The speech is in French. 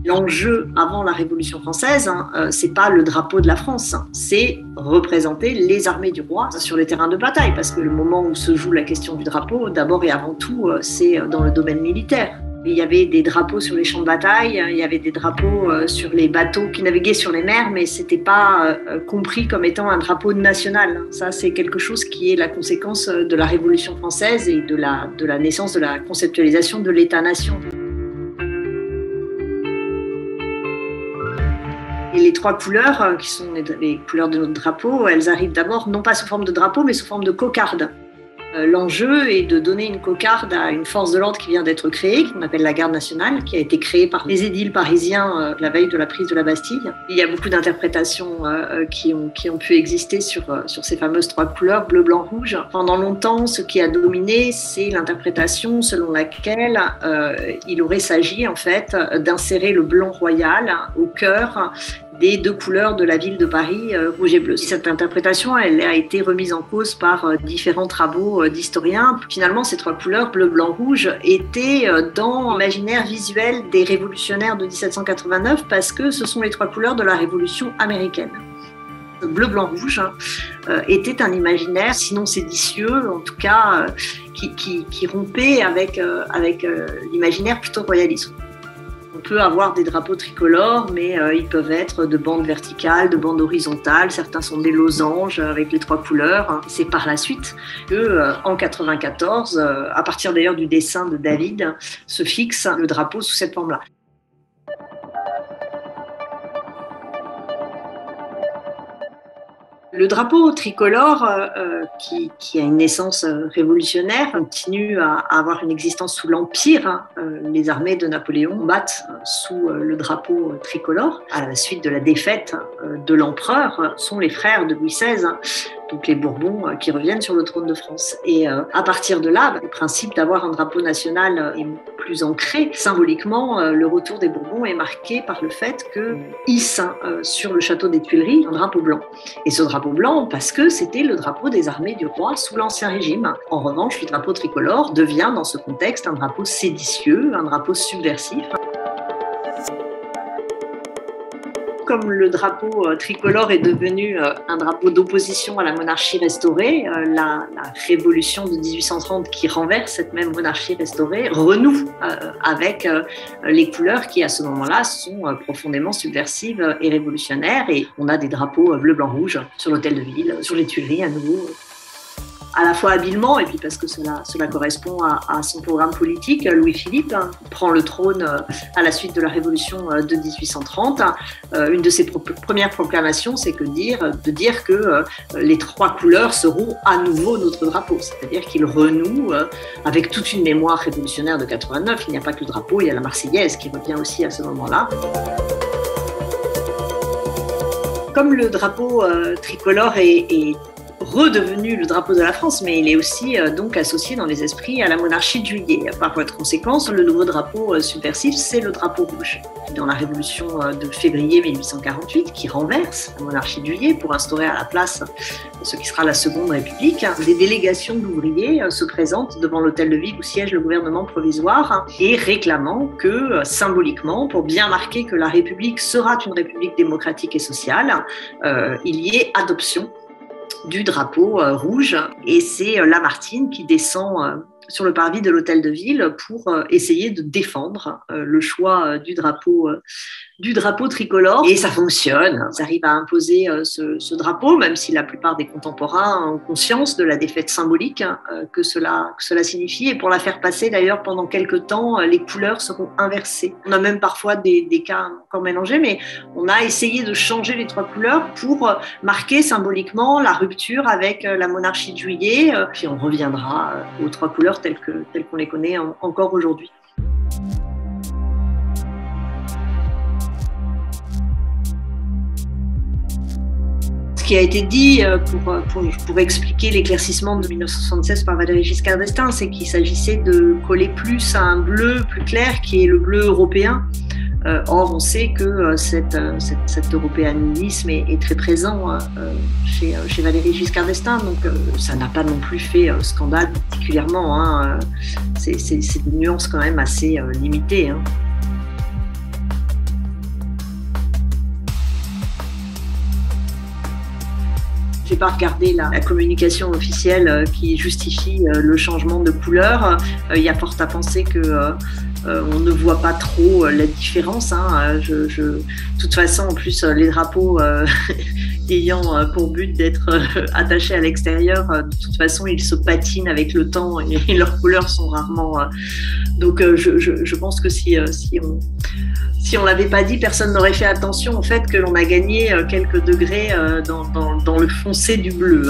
L'enjeu avant la Révolution française, c'est pas le drapeau de la France, c'est représenter les armées du roi sur les terrains de bataille, parce que le moment où se joue la question du drapeau, d'abord et avant tout, c'est dans le domaine militaire. Il y avait des drapeaux sur les champs de bataille, il y avait des drapeaux sur les bateaux qui naviguaient sur les mers, mais c'était pas compris comme étant un drapeau national. Ça, c'est quelque chose qui est la conséquence de la Révolution française et de la naissance de la conceptualisation de l'État-nation. Et les trois couleurs, qui sont les couleurs de notre drapeau, elles arrivent d'abord non pas sous forme de drapeau, mais sous forme de cocarde. L'enjeu est de donner une cocarde à une force de l'ordre qui vient d'être créée, qu'on appelle la Garde nationale, qui a été créée par les édiles parisiens la veille de la prise de la Bastille. Il y a beaucoup d'interprétations qui ont pu exister sur ces fameuses trois couleurs, bleu, blanc, rouge. Pendant longtemps, ce qui a dominé, c'est l'interprétation selon laquelle il aurait s'agi en fait d'insérer le blanc royal au cœur des deux couleurs de la ville de Paris, rouge et bleu. Cette interprétation, elle a été remise en cause par différents travaux d'historiens. Finalement, ces trois couleurs, bleu, blanc, rouge, étaient dans l'imaginaire visuel des révolutionnaires de 1789 parce que ce sont les trois couleurs de la Révolution américaine. Le bleu, blanc, rouge était un imaginaire, sinon séditieux, en tout cas, qui rompait avec l'imaginaire plutôt royaliste. On peut avoir des drapeaux tricolores, mais ils peuvent être de bandes verticales, de bandes horizontales. Certains sont des losanges avec les trois couleurs. C'est par la suite que, en 94, à partir d'ailleurs du dessin de David, se fixe le drapeau sous cette forme-là. Le drapeau tricolore, qui a une naissance révolutionnaire, continue à avoir une existence sous l'Empire. Les armées de Napoléon battent sous le drapeau tricolore. À la suite de la défaite de l'empereur, sont les frères de Louis XVI, donc les Bourbons, qui reviennent sur le trône de France. Et à partir de là, le principe d'avoir un drapeau national est plus ancré. Symboliquement, le retour des Bourbons est marqué par le fait qu'ils hissent sur le château des Tuileries un drapeau blanc. Et ce drapeau blanc, parce que c'était le drapeau des armées du roi sous l'Ancien Régime. En revanche, le drapeau tricolore devient dans ce contexte un drapeau séditieux, un drapeau subversif. Comme le drapeau tricolore est devenu un drapeau d'opposition à la monarchie restaurée, la révolution de 1830 qui renverse cette même monarchie restaurée renoue avec les couleurs qui à ce moment-là sont profondément subversives et révolutionnaires. Et on a des drapeaux bleu, blanc, rouge sur l'hôtel de ville, sur les Tuileries à nouveau. À la fois habilement, et puis parce que cela correspond à son programme politique, Louis-Philippe prend le trône à la suite de la Révolution de 1830. Une de ses premières proclamations, c'est de dire que les trois couleurs seront à nouveau notre drapeau, c'est-à-dire qu'il renoue avec toute une mémoire révolutionnaire de 89. Il n'y a pas que le drapeau, il y a la Marseillaise qui revient aussi à ce moment-là. Comme le drapeau tricolore est redevenu le drapeau de la France, mais il est aussi donc associé dans les esprits à la monarchie de Juillet. Par voie de conséquence, le nouveau drapeau subversif, c'est le drapeau rouge. Dans la Révolution de février 1848, qui renverse la monarchie de Juillet pour instaurer à la place ce qui sera la Seconde République, des délégations d'ouvriers se présentent devant l'hôtel de ville où siège le gouvernement provisoire et réclamant que, symboliquement, pour bien marquer que la République sera une République démocratique et sociale, il y ait adoption du drapeau rouge. Et c'est Lamartine qui descend sur le parvis de l'hôtel de ville pour essayer de défendre le choix du drapeau tricolore. Et ça fonctionne. Ils arrivent à imposer ce drapeau, même si la plupart des contemporains ont conscience de la défaite symbolique que cela signifie. Et pour la faire passer, d'ailleurs, pendant quelques temps, les couleurs seront inversées. On a même parfois des cas encore mélangés, mais on a essayé de changer les trois couleurs pour marquer symboliquement la rupture avec la monarchie de Juillet. Puis on reviendra aux trois couleurs telles qu'on les connaît encore aujourd'hui. Ce qui a été dit pour expliquer l'éclaircissement de 1976 par Valéry Giscard d'Estaing, c'est qu'il s'agissait de coller plus à un bleu plus clair qui est le bleu européen. Or, on sait que cet européanisme est très présent chez Valéry Giscard d'Estaing, donc ça n'a pas non plus fait scandale particulièrement. C'est des nuances quand même assez limitées. J'ai pas regardé la communication officielle qui justifie le changement de couleur. Il y a fort à penser que on ne voit pas trop la différence. De toute façon, en plus, les drapeaux ayant pour but d'être attachés à l'extérieur, de toute façon, ils se patinent avec le temps et leurs couleurs sont rarement. Donc, je pense que si on l'avait pas dit, personne n'aurait fait attention au fait que l'on a gagné quelques degrés dans le foncé du bleu.